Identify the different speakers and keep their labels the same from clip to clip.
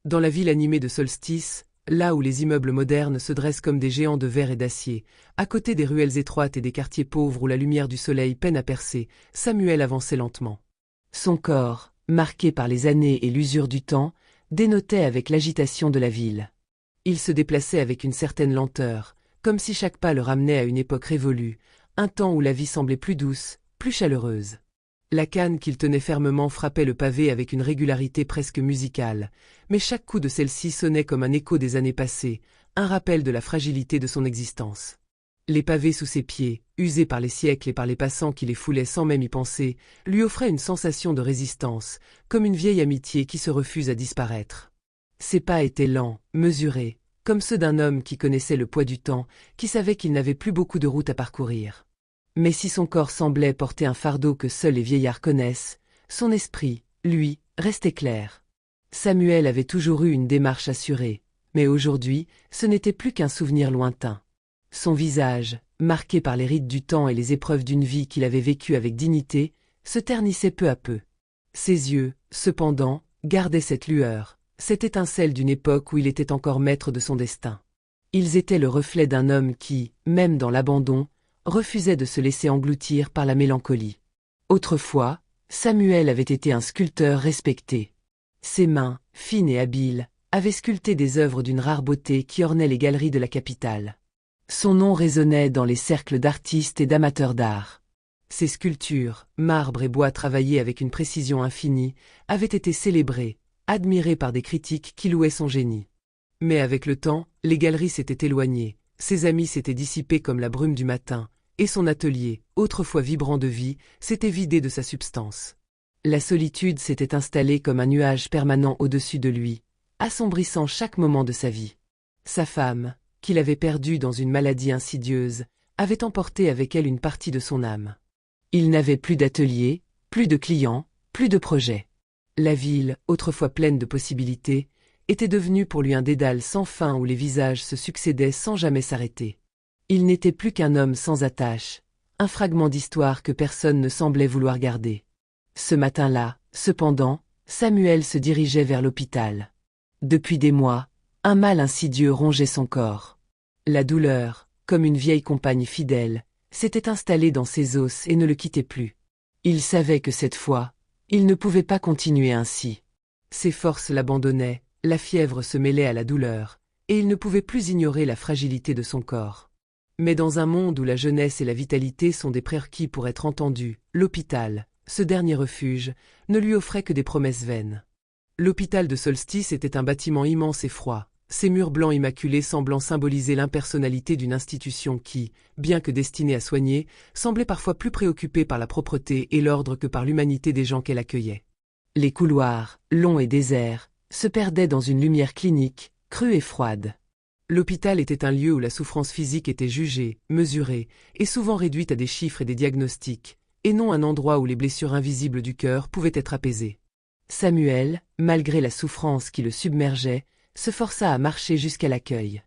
Speaker 1: Dans la ville animée de solstice, là où les immeubles modernes se dressent comme des géants de verre et d'acier, à côté des ruelles étroites et des quartiers pauvres où la lumière du soleil peine à percer, Samuel avançait lentement. Son corps, marqué par les années et l'usure du temps, dénotait avec l'agitation de la ville. Il se déplaçait avec une certaine lenteur, comme si chaque pas le ramenait à une époque révolue, un temps où la vie semblait plus douce, plus chaleureuse. La canne qu'il tenait fermement frappait le pavé avec une régularité presque musicale, mais chaque coup de celle-ci sonnait comme un écho des années passées, un rappel de la fragilité de son existence. Les pavés sous ses pieds, usés par les siècles et par les passants qui les foulaient sans même y penser, lui offraient une sensation de résistance, comme une vieille amitié qui se refuse à disparaître. Ses pas étaient lents, mesurés, comme ceux d'un homme qui connaissait le poids du temps, qui savait qu'il n'avait plus beaucoup de route à parcourir. Mais si son corps semblait porter un fardeau que seuls les vieillards connaissent, son esprit, lui, restait clair. Samuel avait toujours eu une démarche assurée, mais aujourd'hui, ce n'était plus qu'un souvenir lointain. Son visage, marqué par les rides du temps et les épreuves d'une vie qu'il avait vécue avec dignité, se ternissait peu à peu. Ses yeux, cependant, gardaient cette lueur, cette étincelle d'une époque où il était encore maître de son destin. Ils étaient le reflet d'un homme qui, même dans l'abandon, refusait de se laisser engloutir par la mélancolie. Autrefois, Samuel avait été un sculpteur respecté. Ses mains, fines et habiles, avaient sculpté des œuvres d'une rare beauté qui ornaient les galeries de la capitale. Son nom résonnait dans les cercles d'artistes et d'amateurs d'art. Ses sculptures, marbre et bois travaillés avec une précision infinie, avaient été célébrées, admirées par des critiques qui louaient son génie. Mais avec le temps, les galeries s'étaient éloignées, ses amis s'étaient dissipés comme la brume du matin, et son atelier, autrefois vibrant de vie, s'était vidé de sa substance. La solitude s'était installée comme un nuage permanent au-dessus de lui, assombrissant chaque moment de sa vie. Sa femme, qu'il avait perdue dans une maladie insidieuse, avait emporté avec elle une partie de son âme. Il n'avait plus d'atelier, plus de clients, plus de projets. La ville, autrefois pleine de possibilités, était devenue pour lui un dédale sans fin où les visages se succédaient sans jamais s'arrêter. Il n'était plus qu'un homme sans attache, un fragment d'histoire que personne ne semblait vouloir garder. Ce matin-là, cependant, Samuel se dirigeait vers l'hôpital. Depuis des mois, un mal insidieux rongeait son corps. La douleur, comme une vieille compagne fidèle, s'était installée dans ses os et ne le quittait plus. Il savait que cette fois, il ne pouvait pas continuer ainsi. Ses forces l'abandonnaient, la fièvre se mêlait à la douleur, et il ne pouvait plus ignorer la fragilité de son corps. Mais dans un monde où la jeunesse et la vitalité sont des prérequis pour être entendus, l'hôpital, ce dernier refuge, ne lui offrait que des promesses vaines. L'hôpital de Solstice était un bâtiment immense et froid, ses murs blancs immaculés semblant symboliser l'impersonnalité d'une institution qui, bien que destinée à soigner, semblait parfois plus préoccupée par la propreté et l'ordre que par l'humanité des gens qu'elle accueillait. Les couloirs, longs et déserts, se perdaient dans une lumière clinique, crue et froide. L'hôpital était un lieu où la souffrance physique était jugée, mesurée, et souvent réduite à des chiffres et des diagnostics, et non un endroit où les blessures invisibles du cœur pouvaient être apaisées. Samuel, malgré la souffrance qui le submergeait, se força à marcher jusqu'à l'accueil.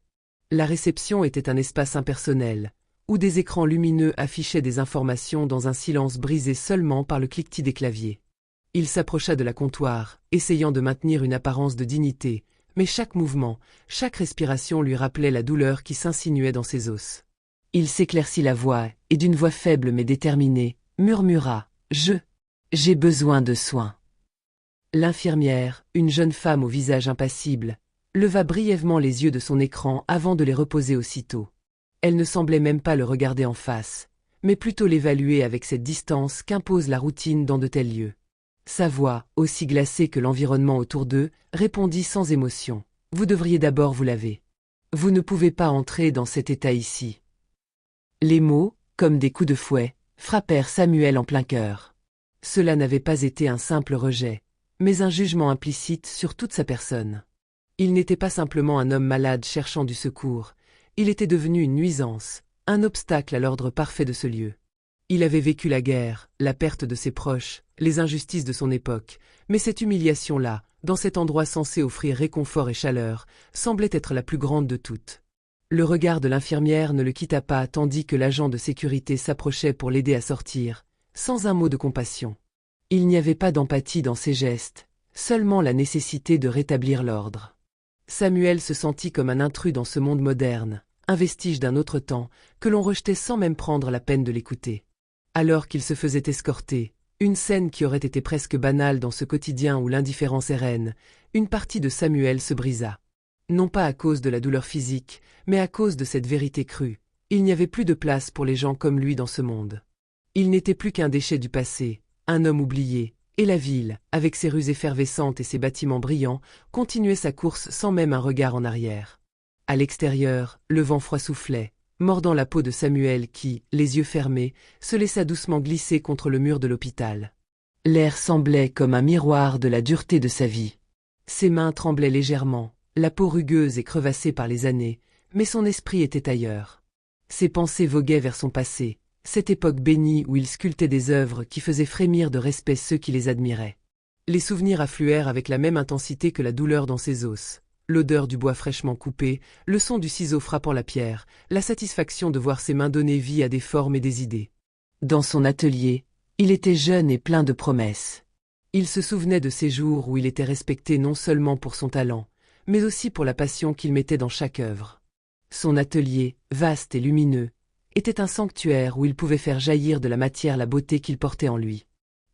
Speaker 1: La réception était un espace impersonnel, où des écrans lumineux affichaient des informations dans un silence brisé seulement par le cliquetis des claviers. Il s'approcha de la comptoir, essayant de maintenir une apparence de dignité, mais chaque mouvement, chaque respiration lui rappelait la douleur qui s'insinuait dans ses os. Il s'éclaircit la voix, et d'une voix faible mais déterminée, murmura « J'ai besoin de soins ». L'infirmière, une jeune femme au visage impassible, leva brièvement les yeux de son écran avant de les reposer aussitôt. Elle ne semblait même pas le regarder en face, mais plutôt l'évaluer avec cette distance qu'impose la routine dans de tels lieux. Sa voix, aussi glacée que l'environnement autour d'eux, répondit sans émotion. « Vous devriez d'abord vous laver. Vous ne pouvez pas entrer dans cet état ici. » Les mots, comme des coups de fouet, frappèrent Samuel en plein cœur. Cela n'avait pas été un simple rejet, mais un jugement implicite sur toute sa personne. Il n'était pas simplement un homme malade cherchant du secours, il était devenu une nuisance, un obstacle à l'ordre parfait de ce lieu. Il avait vécu la guerre, la perte de ses proches, les injustices de son époque, mais cette humiliation-là, dans cet endroit censé offrir réconfort et chaleur, semblait être la plus grande de toutes. Le regard de l'infirmière ne le quitta pas tandis que l'agent de sécurité s'approchait pour l'aider à sortir, sans un mot de compassion. Il n'y avait pas d'empathie dans ses gestes, seulement la nécessité de rétablir l'ordre. Samuel se sentit comme un intrus dans ce monde moderne, un vestige d'un autre temps, que l'on rejetait sans même prendre la peine de l'écouter. Alors qu'il se faisait escorter, une scène qui aurait été presque banale dans ce quotidien où l'indifférence est reine, une partie de Samuel se brisa. Non pas à cause de la douleur physique, mais à cause de cette vérité crue. Il n'y avait plus de place pour les gens comme lui dans ce monde. Il n'était plus qu'un déchet du passé, un homme oublié, et la ville, avec ses rues effervescentes et ses bâtiments brillants, continuait sa course sans même un regard en arrière. À l'extérieur, le vent froid soufflait, mordant la peau de Samuel qui, les yeux fermés, se laissa doucement glisser contre le mur de l'hôpital. L'air semblait comme un miroir de la dureté de sa vie. Ses mains tremblaient légèrement, la peau rugueuse et crevassée par les années, mais son esprit était ailleurs. Ses pensées voguaient vers son passé, cette époque bénie où il sculptait des œuvres qui faisaient frémir de respect ceux qui les admiraient. Les souvenirs affluèrent avec la même intensité que la douleur dans ses os. L'odeur du bois fraîchement coupé, le son du ciseau frappant la pierre, la satisfaction de voir ses mains donner vie à des formes et des idées. Dans son atelier, il était jeune et plein de promesses. Il se souvenait de ces jours où il était respecté non seulement pour son talent, mais aussi pour la passion qu'il mettait dans chaque œuvre. Son atelier, vaste et lumineux, était un sanctuaire où il pouvait faire jaillir de la matière la beauté qu'il portait en lui.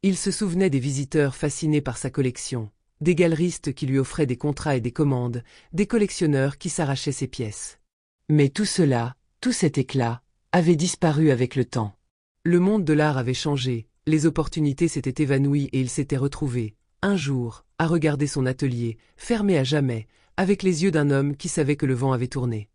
Speaker 1: Il se souvenait des visiteurs fascinés par sa collection, des galeristes qui lui offraient des contrats et des commandes, des collectionneurs qui s'arrachaient ses pièces. Mais tout cela, tout cet éclat, avait disparu avec le temps. Le monde de l'art avait changé, les opportunités s'étaient évanouies et il s'était retrouvé, un jour, à regarder son atelier, fermé à jamais, avec les yeux d'un homme qui savait que le vent avait tourné.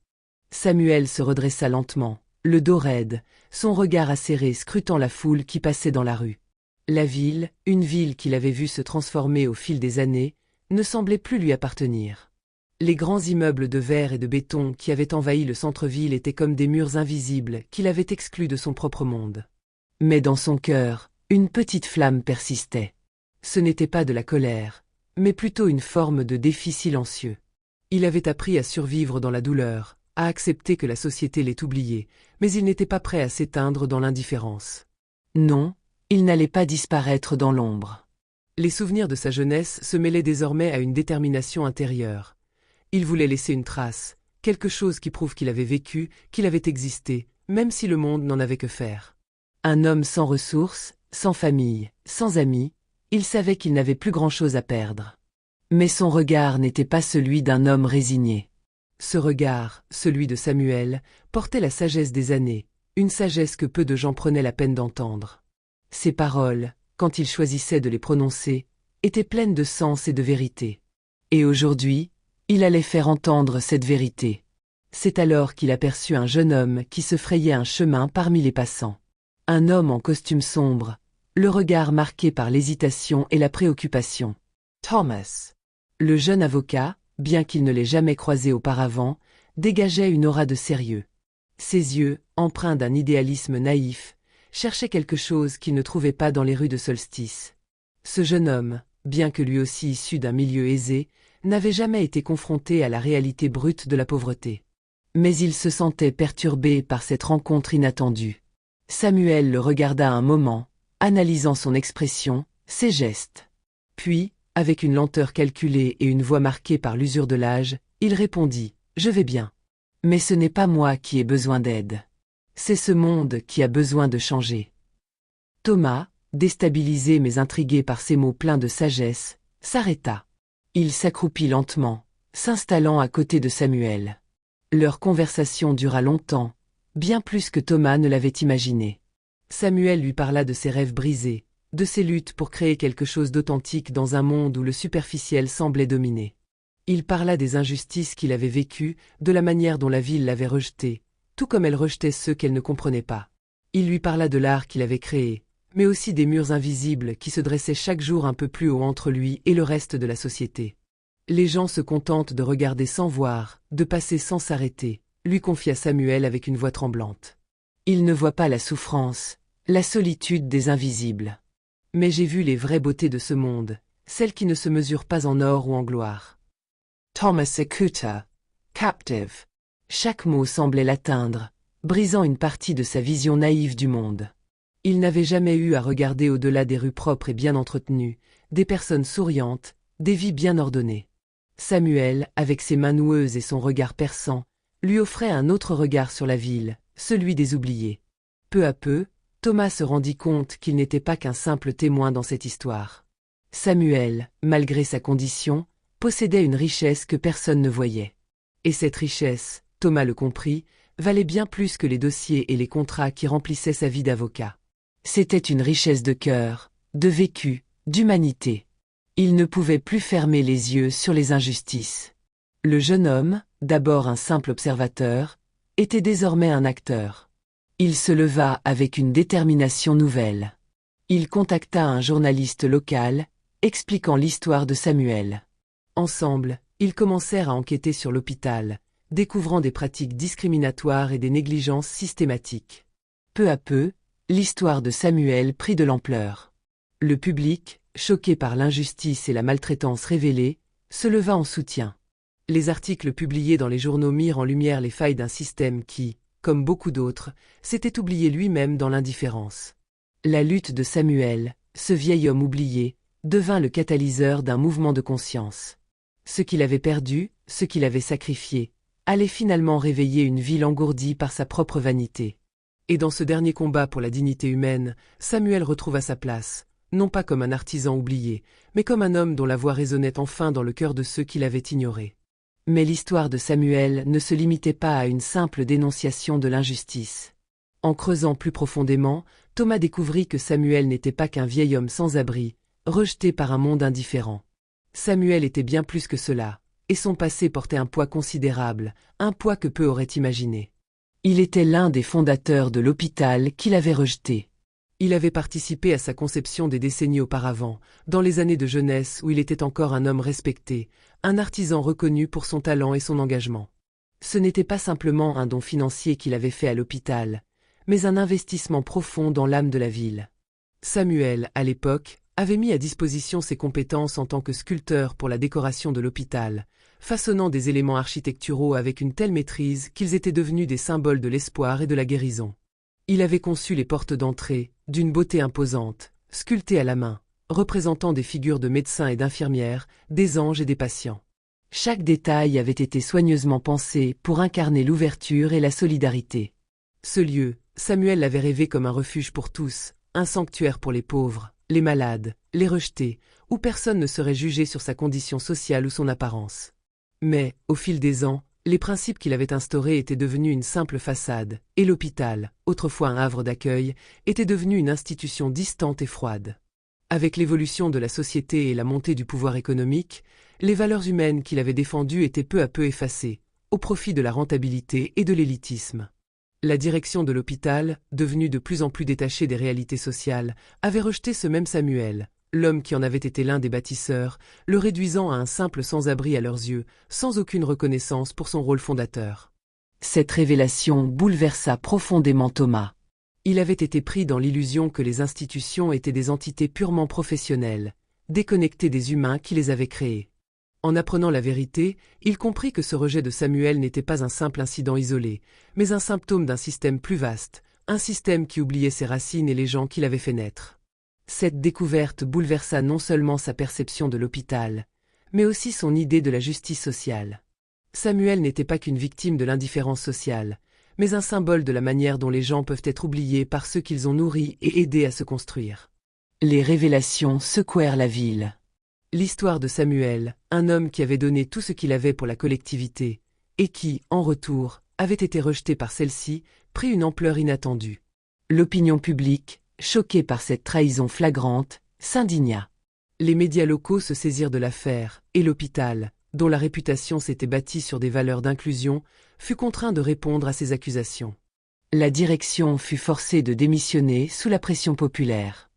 Speaker 1: Samuel se redressa lentement, le dos raide, son regard acéré scrutant la foule qui passait dans la rue. La ville, une ville qu'il avait vue se transformer au fil des années, ne semblait plus lui appartenir. Les grands immeubles de verre et de béton qui avaient envahi le centre-ville étaient comme des murs invisibles qu'il avait exclus de son propre monde. Mais dans son cœur, une petite flamme persistait. Ce n'était pas de la colère, mais plutôt une forme de défi silencieux. Il avait appris à survivre dans la douleur, à accepter que la société l'ait oublié, mais il n'était pas prêt à s'éteindre dans l'indifférence. Non, il n'allait pas disparaître dans l'ombre. Les souvenirs de sa jeunesse se mêlaient désormais à une détermination intérieure. Il voulait laisser une trace, quelque chose qui prouve qu'il avait vécu, qu'il avait existé, même si le monde n'en avait que faire. Un homme sans ressources, sans famille, sans amis, il savait qu'il n'avait plus grand-chose à perdre. Mais son regard n'était pas celui d'un homme résigné. Ce regard, celui de Samuel, portait la sagesse des années, une sagesse que peu de gens prenaient la peine d'entendre. Ses paroles, quand il choisissait de les prononcer, étaient pleines de sens et de vérité. Et aujourd'hui, il allait faire entendre cette vérité. C'est alors qu'il aperçut un jeune homme qui se frayait un chemin parmi les passants. Un homme en costume sombre, le regard marqué par l'hésitation et la préoccupation. Thomas. Le jeune avocat, bien qu'il ne l'ait jamais croisé auparavant, dégageait une aura de sérieux. Ses yeux, empreints d'un idéalisme naïf, cherchait quelque chose qu'il ne trouvait pas dans les rues de Solstice. Ce jeune homme, bien que lui aussi issu d'un milieu aisé, n'avait jamais été confronté à la réalité brute de la pauvreté. Mais il se sentait perturbé par cette rencontre inattendue. Samuel le regarda un moment, analysant son expression, ses gestes. Puis, avec une lenteur calculée et une voix marquée par l'usure de l'âge, il répondit « Je vais bien. Mais ce n'est pas moi qui ai besoin d'aide. C'est ce monde qui a besoin de changer. » Thomas, déstabilisé mais intrigué par ces mots pleins de sagesse, s'arrêta. Il s'accroupit lentement, s'installant à côté de Samuel. Leur conversation dura longtemps, bien plus que Thomas ne l'avait imaginé. Samuel lui parla de ses rêves brisés, de ses luttes pour créer quelque chose d'authentique dans un monde où le superficiel semblait dominer. Il parla des injustices qu'il avait vécues, de la manière dont la ville l'avait rejeté, tout comme elle rejetait ceux qu'elle ne comprenait pas. Il lui parla de l'art qu'il avait créé, mais aussi des murs invisibles qui se dressaient chaque jour un peu plus haut entre lui et le reste de la société. Les gens se contentent de regarder sans voir, de passer sans s'arrêter, lui confia Samuel avec une voix tremblante. Ils ne voient pas la souffrance, la solitude des invisibles. Mais j'ai vu les vraies beautés de ce monde, celles qui ne se mesurent pas en or ou en gloire. Thomas écouta, captive. Chaque mot semblait l'atteindre, brisant une partie de sa vision naïve du monde. Il n'avait jamais eu à regarder au-delà des rues propres et bien entretenues, des personnes souriantes, des vies bien ordonnées. Samuel, avec ses mains noueuses et son regard perçant, lui offrait un autre regard sur la ville, celui des oubliés. Peu à peu, Thomas se rendit compte qu'il n'était pas qu'un simple témoin dans cette histoire. Samuel, malgré sa condition, possédait une richesse que personne ne voyait. Et cette richesse, Thomas le comprit, valait bien plus que les dossiers et les contrats qui remplissaient sa vie d'avocat. C'était une richesse de cœur, de vécu, d'humanité. Il ne pouvait plus fermer les yeux sur les injustices. Le jeune homme, d'abord un simple observateur, était désormais un acteur. Il se leva avec une détermination nouvelle. Il contacta un journaliste local, expliquant l'histoire de Samuel. Ensemble, ils commencèrent à enquêter sur l'hôpital, découvrant des pratiques discriminatoires et des négligences systématiques. Peu à peu, l'histoire de Samuel prit de l'ampleur. Le public, choqué par l'injustice et la maltraitance révélée, se leva en soutien. Les articles publiés dans les journaux mirent en lumière les failles d'un système qui, comme beaucoup d'autres, s'était oublié lui-même dans l'indifférence. La lutte de Samuel, ce vieil homme oublié, devint le catalyseur d'un mouvement de conscience. Ce qu'il avait perdu, ce qu'il avait sacrifié, allait finalement réveiller une ville engourdie par sa propre vanité. Et dans ce dernier combat pour la dignité humaine, Samuel retrouva sa place, non pas comme un artisan oublié, mais comme un homme dont la voix résonnait enfin dans le cœur de ceux qui l'avaient ignoré. Mais l'histoire de Samuel ne se limitait pas à une simple dénonciation de l'injustice. En creusant plus profondément, Thomas découvrit que Samuel n'était pas qu'un vieil homme sans abri, rejeté par un monde indifférent. Samuel était bien plus que cela, et son passé portait un poids considérable, un poids que peu auraient imaginé. Il était l'un des fondateurs de l'hôpital qu'il avait rejeté. Il avait participé à sa conception des décennies auparavant, dans les années de jeunesse où il était encore un homme respecté, un artisan reconnu pour son talent et son engagement. Ce n'était pas simplement un don financier qu'il avait fait à l'hôpital, mais un investissement profond dans l'âme de la ville. Samuel, à l'époque, avait mis à disposition ses compétences en tant que sculpteur pour la décoration de l'hôpital, façonnant des éléments architecturaux avec une telle maîtrise qu'ils étaient devenus des symboles de l'espoir et de la guérison. Il avait conçu les portes d'entrée, d'une beauté imposante, sculptées à la main, représentant des figures de médecins et d'infirmières, des anges et des patients. Chaque détail avait été soigneusement pensé pour incarner l'ouverture et la solidarité. Ce lieu, Samuel l'avait rêvé comme un refuge pour tous, un sanctuaire pour les pauvres, les malades, les rejetés, où personne ne serait jugé sur sa condition sociale ou son apparence. Mais, au fil des ans, les principes qu'il avait instaurés étaient devenus une simple façade, et l'hôpital, autrefois un havre d'accueil, était devenu une institution distante et froide. Avec l'évolution de la société et la montée du pouvoir économique, les valeurs humaines qu'il avait défendues étaient peu à peu effacées, au profit de la rentabilité et de l'élitisme. La direction de l'hôpital, devenue de plus en plus détachée des réalités sociales, avait rejeté ce même Samuel, l'homme qui en avait été l'un des bâtisseurs, le réduisant à un simple sans-abri à leurs yeux, sans aucune reconnaissance pour son rôle fondateur. Cette révélation bouleversa profondément Thomas. Il avait été pris dans l'illusion que les institutions étaient des entités purement professionnelles, déconnectées des humains qui les avaient créées. En apprenant la vérité, il comprit que ce rejet de Samuel n'était pas un simple incident isolé, mais un symptôme d'un système plus vaste, un système qui oubliait ses racines et les gens qui l'avaient fait naître. Cette découverte bouleversa non seulement sa perception de l'hôpital, mais aussi son idée de la justice sociale. Samuel n'était pas qu'une victime de l'indifférence sociale, mais un symbole de la manière dont les gens peuvent être oubliés par ceux qu'ils ont nourris et aidés à se construire. Les révélations secouèrent la ville. L'histoire de Samuel, un homme qui avait donné tout ce qu'il avait pour la collectivité, et qui, en retour, avait été rejeté par celle-ci, prit une ampleur inattendue. L'opinion publique, choquée par cette trahison flagrante, s'indigna. Les médias locaux se saisirent de l'affaire, et l'hôpital, dont la réputation s'était bâtie sur des valeurs d'inclusion, fut contraint de répondre à ces accusations. La direction fut forcée de démissionner sous la pression populaire.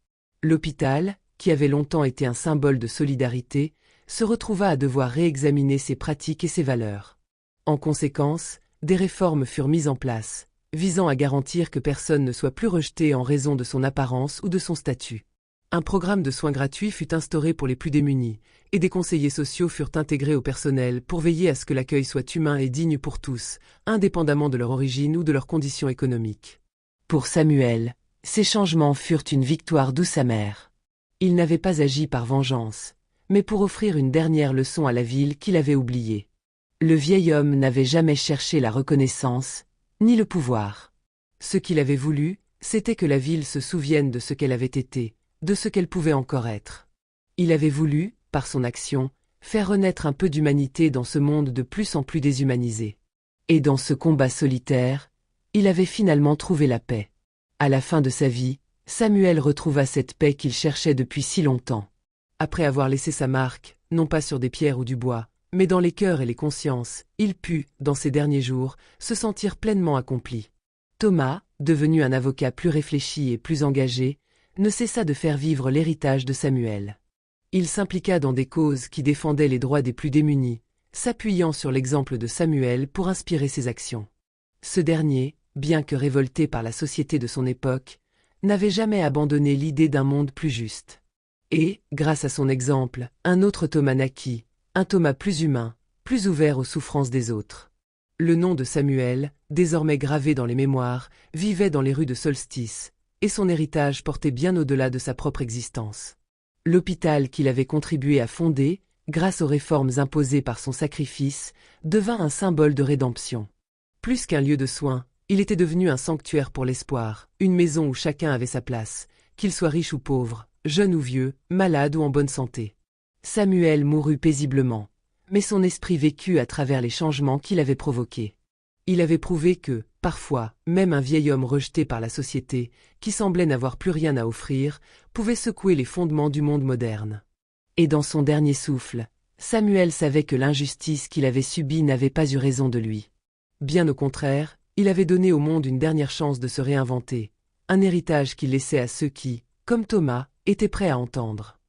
Speaker 1: L'hôpital, qui avait longtemps été un symbole de solidarité, se retrouva à devoir réexaminer ses pratiques et ses valeurs. En conséquence, des réformes furent mises en place, visant à garantir que personne ne soit plus rejeté en raison de son apparence ou de son statut. Un programme de soins gratuits fut instauré pour les plus démunis, et des conseillers sociaux furent intégrés au personnel pour veiller à ce que l'accueil soit humain et digne pour tous, indépendamment de leur origine ou de leurs conditions économiques. Pour Samuel, ces changements furent une victoire douce amère. Il n'avait pas agi par vengeance, mais pour offrir une dernière leçon à la ville qu'il avait oubliée. Le vieil homme n'avait jamais cherché la reconnaissance, ni le pouvoir. Ce qu'il avait voulu, c'était que la ville se souvienne de ce qu'elle avait été, de ce qu'elle pouvait encore être. Il avait voulu, par son action, faire renaître un peu d'humanité dans ce monde de plus en plus déshumanisé. Et dans ce combat solitaire, il avait finalement trouvé la paix. À la fin de sa vie, Samuel retrouva cette paix qu'il cherchait depuis si longtemps. Après avoir laissé sa marque, non pas sur des pierres ou du bois, mais dans les cœurs et les consciences, il put, dans ses derniers jours, se sentir pleinement accompli. Thomas, devenu un avocat plus réfléchi et plus engagé, ne cessa de faire vivre l'héritage de Samuel. Il s'impliqua dans des causes qui défendaient les droits des plus démunis, s'appuyant sur l'exemple de Samuel pour inspirer ses actions. Ce dernier, bien que révolté par la société de son époque, n'avait jamais abandonné l'idée d'un monde plus juste. Et, grâce à son exemple, un autre Thomas naquit, un Thomas plus humain, plus ouvert aux souffrances des autres. Le nom de Samuel, désormais gravé dans les mémoires, vivait dans les rues de Solstice, et son héritage portait bien au-delà de sa propre existence. L'hôpital qu'il avait contribué à fonder, grâce aux réformes imposées par son sacrifice, devint un symbole de rédemption. Plus qu'un lieu de soins, il était devenu un sanctuaire pour l'espoir, une maison où chacun avait sa place, qu'il soit riche ou pauvre, jeune ou vieux, malade ou en bonne santé. Samuel mourut paisiblement, mais son esprit vécut à travers les changements qu'il avait provoqués. Il avait prouvé que, parfois, même un vieil homme rejeté par la société, qui semblait n'avoir plus rien à offrir, pouvait secouer les fondements du monde moderne. Et dans son dernier souffle, Samuel savait que l'injustice qu'il avait subie n'avait pas eu raison de lui. Bien au contraire, il avait donné au monde une dernière chance de se réinventer, un héritage qu'il laissait à ceux qui, comme Thomas, étaient prêts à entendre.